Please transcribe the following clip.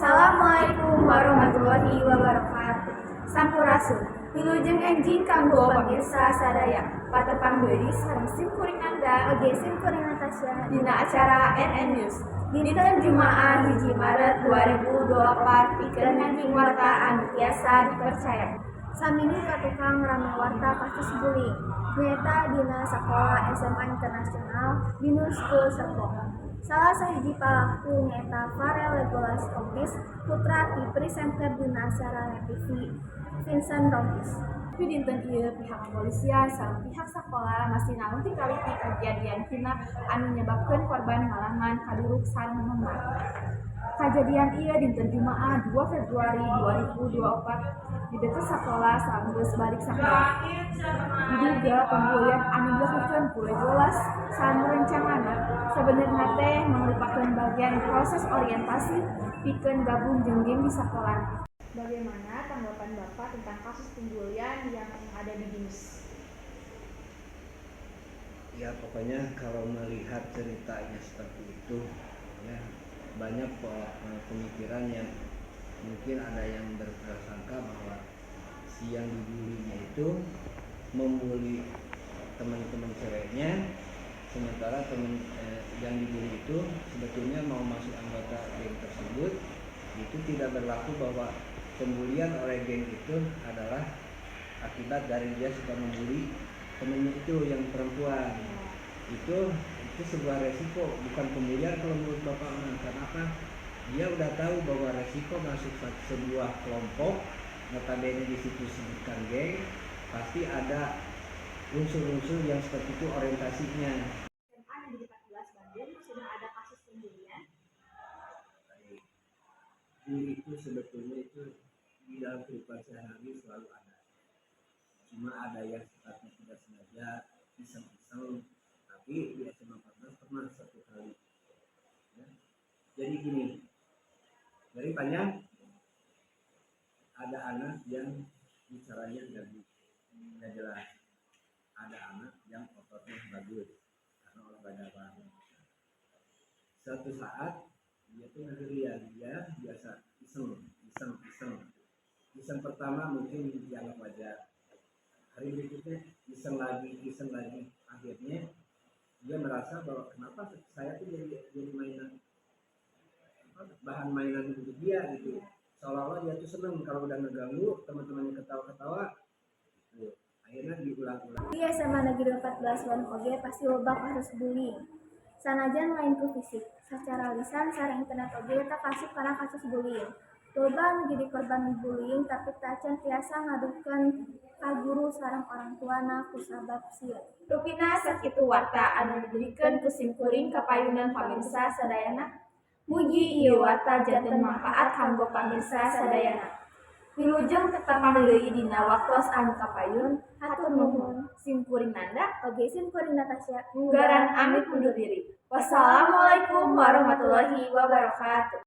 Assalamualaikum warahmatullahi wabarakatuh. Sampurasun. Wilujeng enjing kanggo pamirsa sadaya. Patepang deui sareng simkuring Anda oge simkuring Natasha dina acara NN News. Dinten Jumaah 1 Maret 2024 pikeun enjing warta anu tiasa dipercaya. Samini ka tukang rame warta kasus bullying. Nyaeta dina sakola SMA Internasional Binus School Serpong. Salah sahiji palaku nyaeta Farel Legolas Rompis, putra ti presenter dina acara TV Vincent Rompis. Tapi dinten ieu pihak kepolisian sareng pihak sekolah masih namun tikaliti kejadian hina anu nyebabkeun korban ngalaman kaduruk sareng memar. Kejadian ieu dinten Jumaah 2 Februari 2024 di dekat sekolah saenggeus balik sakola. Diduga pembulian anu dilakukeun ku Legolas saat rencanana sebenarnya teh merupakan bagian proses orientasi pikeun gabung jeung geng di sekolah. Bagaimana tanggapan Bapak tentang kasus pembulian yang ada di Binus? Ya pokoknya kalau melihat ceritanya seperti itu ya banyak pemikiran yang mungkin ada yang berprasangka bahwa si yang dibulinya itu membuli teman-teman ceweknya, sementara teman yang dibuli itu sebetulnya mau masuk anggota geng tersebut. Itu tidak berlaku bahwa pembulian oleh geng itu adalah akibat dari dia suka membuli temannya itu yang perempuan. Itu sebuah resiko, bukan pembulian kalau menurut Bapak. Kenapa? Dia udah tahu bahwa resiko masuk sebuah kelompok, notabene di situ disebutkan geng, pasti ada unsur-unsur yang seperti itu orientasinya. SMA Negeri 14 Bandung sudah ada kasus pembulian. Bully itu sebetulnya itu di dalam kehidupan sehari-hari selalu ada. Cuma ada yang sifatnya tidak sengaja, iseng-iseng, tapi di SMA 14 pernah satu kali. Ya. Jadi gini, dari banyak ada anak yang bicaranya nggak jelas, ada anak yang ototnya bagus karena olahraga banget. Suatu saat dia tuh ngerian, dia biasa iseng. Iseng pertama mungkin dianggap wajar. Hari berikutnya iseng lagi. Akhirnya dia merasa bahwa kenapa saya tuh jadi mainan, bahan mainan untuk dia gitu. Seolah-olah dia tuh seneng kalau udah ngeganggu teman-temannya ketawa-ketawa. Gitu. Akhirnya diulang-ulang. Di SMA Negeri 14 Bandung oge pasti loba kasus bullying. Sanajan lain ku fisik, secara lisan sareng internet oge tak kasih karena kasus bullying. Loba anu jadi korban bullying tapi tak can tiasa ngadukeun ka guru sareng orang tuana ku sabab sieun. Rupina sakitu warta anu dibikeun ku simkuring kapayunan pamirsa sadayana. Mugi ieu warta janten manfaat kanggo pamirsa sadayana. Wilujeng tetepang deui dina waktos anu kapayun. Hatur nuhun. Simkuring Nanda oge simkuring Natasha nggaran amit undur diri. Wassalamualaikum warahmatullahi wabarakatuh.